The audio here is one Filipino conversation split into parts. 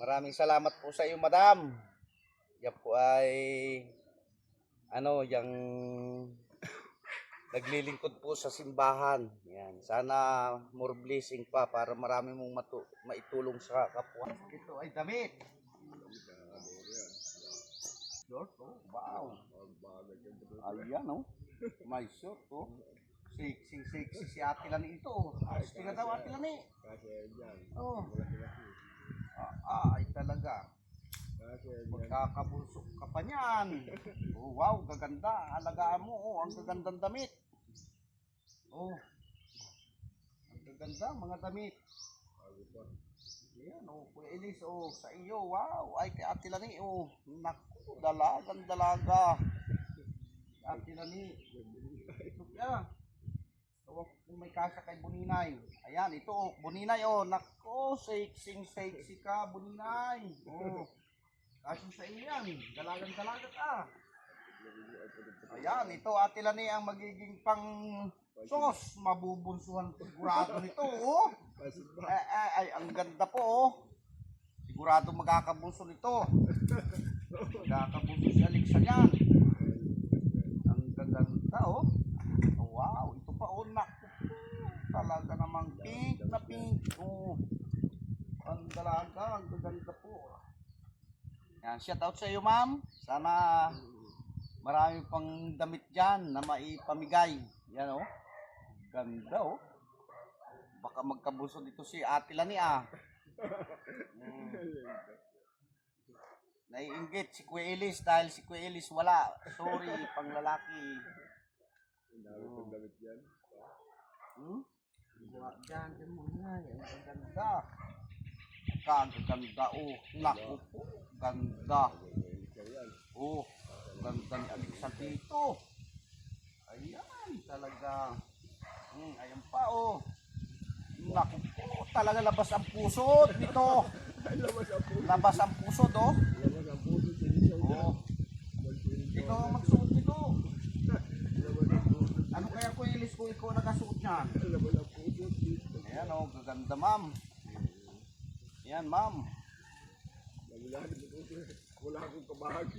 Maraming salamat po sa iyo, madam. Yan po ay yung naglilingkod po sa simbahan. Yan. Sana more blessing pa para marami mong maitulong sa kapwa. Ito ay damit. Short, oh. Wow. Ayan, oh. May short, oh. Sexy si Ate Lani ito. Gusto nga daw Ate Lani. Oh. Ay talaga. Magkakabulsok ka pa niyan. Oh, wow, gaganda. Alagaan mo, oh. Ang gagandang damit. Oh. Ang gaganda, mga damit. Ayan, oh. Kuya Elis, oh. Sa iyo, wow. Ay, kay Ate Lani, oh. Naku, dalaga. Ate Lani. Ito kaya. Kung may kasa kay Buninay. Ayan, ito, oh. Buninay, oh. Naku, sexy ka, Buninay. Oh. Kasi sa iyo yan, dalaga ka. Ayan, ito Ate Lani ang magiging pang sos. Mabubunsuhan sigurado nito, oh. Ay, ang ganda po, oh. Sigurado magkakabunso nito. Magkakabunso si Alexa niyan. Ang ganda, oh. Wow, ito pa, oh. Naku, talaga namang pink na pink. Oh. Ang dalaga, ang ganda po. Yan, shout out sa iyo, ma'am. Sana marami pang damit dyan na maipamigay. Yan, oh. Ganda, oh. Baka magkabuso dito si Ate Lani, ah. Naiinggit si Kuya Elis dahil si Kuya Elis wala. Sorry, pang lalaki. Damit yan. Diyan mo nga. Yan, ang ganda. Kagaganda, oh. Naku po. Ganda. Oh, ganda ni Alexa dito. Ayan, talaga. Ayan pa, oh. Naku po, talaga labas ang puso nito. Labas ang puso, oh. Oh. Ikaw ang magsuot nito. Ano kaya ko ilis kung ikaw nakasuot niyan? Ayan, oh, gaganda, ma'am. Ayan, ma'am. Wala akong kabahagi.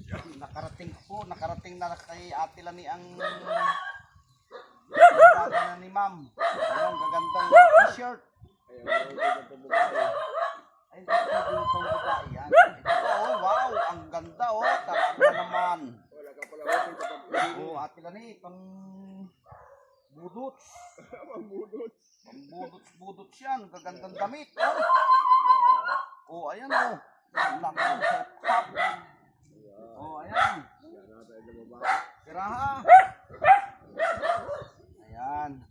Nakarating na kay Ate Lani ang na ni ma'am. Ayan, gagandang t-shirt. Ay, ito itong babae yan. Ito po, oh, wow, ang ganda, oh. Talaga naman. Wala ka pala wasin sa pagpili. Oh, Ate Lani, pang budots. Budots yan. Gagandang damit, oh. Oh, ayan, oh. Laki, hop. Oh, ayan. Tiraha. Ayan.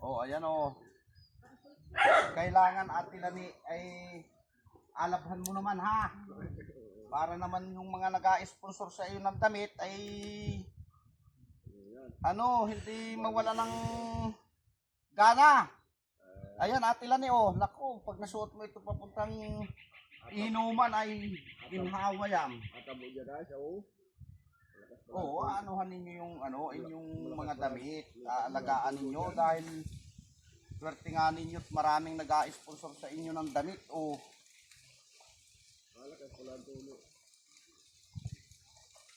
Oh, ayan, oh. Kailangan Ate Lani ay alabhan mo naman, ha. Para naman yung mga nag-a-sponsor sa iyo ng damit ay hindi mawala ng gana. Ayan, Ate Lani, oh. Naku, pag nasuot mo ito papuntang inuman ay ginhawa yan. Atabo dyan ha, siya oh. Oo, anuhan ninyo yung inyong mga damit, alagaan ninyo dahil swerte nga ninyo at maraming nag-a-sponsor sa inyo ng damit. Oh. Malakas pala ang tulo.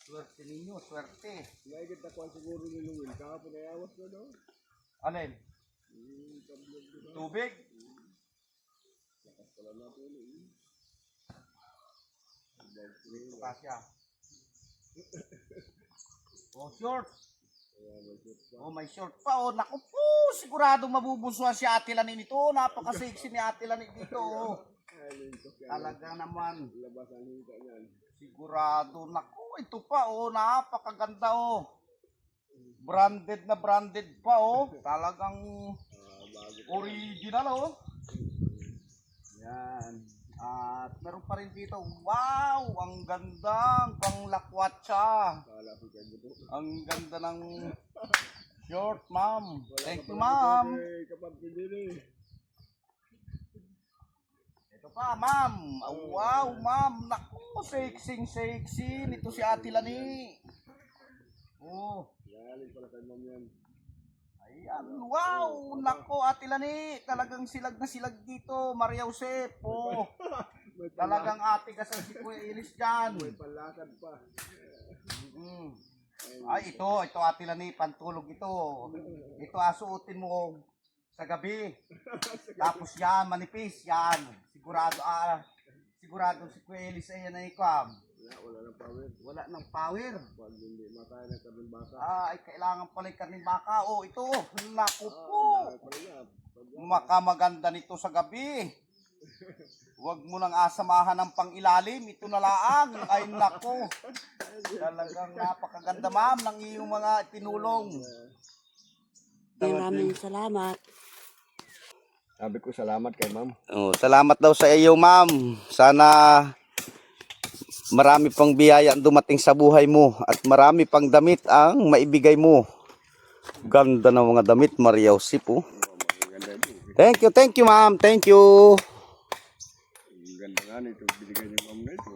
Swerte ninyo, swerte. Naigit na kuhan siguro ni Luwin. Kahapon ay awas na no? Alin? Tubig? Lakas pala na tulo eh. Dito kasya. Oh, short. Oh, may short pa. Oh, naku po. Sigurado mabubunsuhan si Ate Lani nito. Napaka-sexy ni Ate Lani dito. Oh. Talaga naman. Labas ang hita niyan. Sigurado. Naku, ito pa. Oh, napakaganda. Oh. Branded na branded pa. Oh. Talagang original. Oh. Yan. At meron pa rin dito. Wow! Ang ganda. Pang lakwatsa. Ang ganda ng short, ma'am. Thank you, ma'am. Ito pa, ma'am. Wow, ma'am. Naku, sexy nito si Ate Lani. Oh. Galing pala kay ma'am yan. Ayan, wow! Nako, Ate Lani, talagang silag na silag dito, Maria Jose po. May Talagang ate ka sa si Kuya Ilis dyan. May palakad pa. Mm. Ay, ito ate Lani, pantulog ito. Ito asuotin mo sa gabi. Tapos yan, manipis yan. Sigurado si Kuya Ilis ay yan ay kwam. Wala nang power. Wala ng power. Pag hindi makaya ng karning baka. Ay, kailangan pala yung karning baka. Oh, ito. Naku po. Dahil pala yan. Makamaganda nito sa gabi. Huwag mo nang asamahan ng pangilalim. Ito na laang. Ay, nako. Talagang napakaganda, ma'am, ng iyong mga tinulong. Maraming salamat. Sabi ko salamat kay ma'am. Oh, salamat daw sa iyo, ma'am. Sana marami pang biyaya ang dumating sa buhay mo at marami pang damit ang maibigay mo. Ganda ng mga damit, Maria Jose po. Thank you, ma'am. Thank you. Ang ganda nga nito. Binigay niyo ma'am na ito.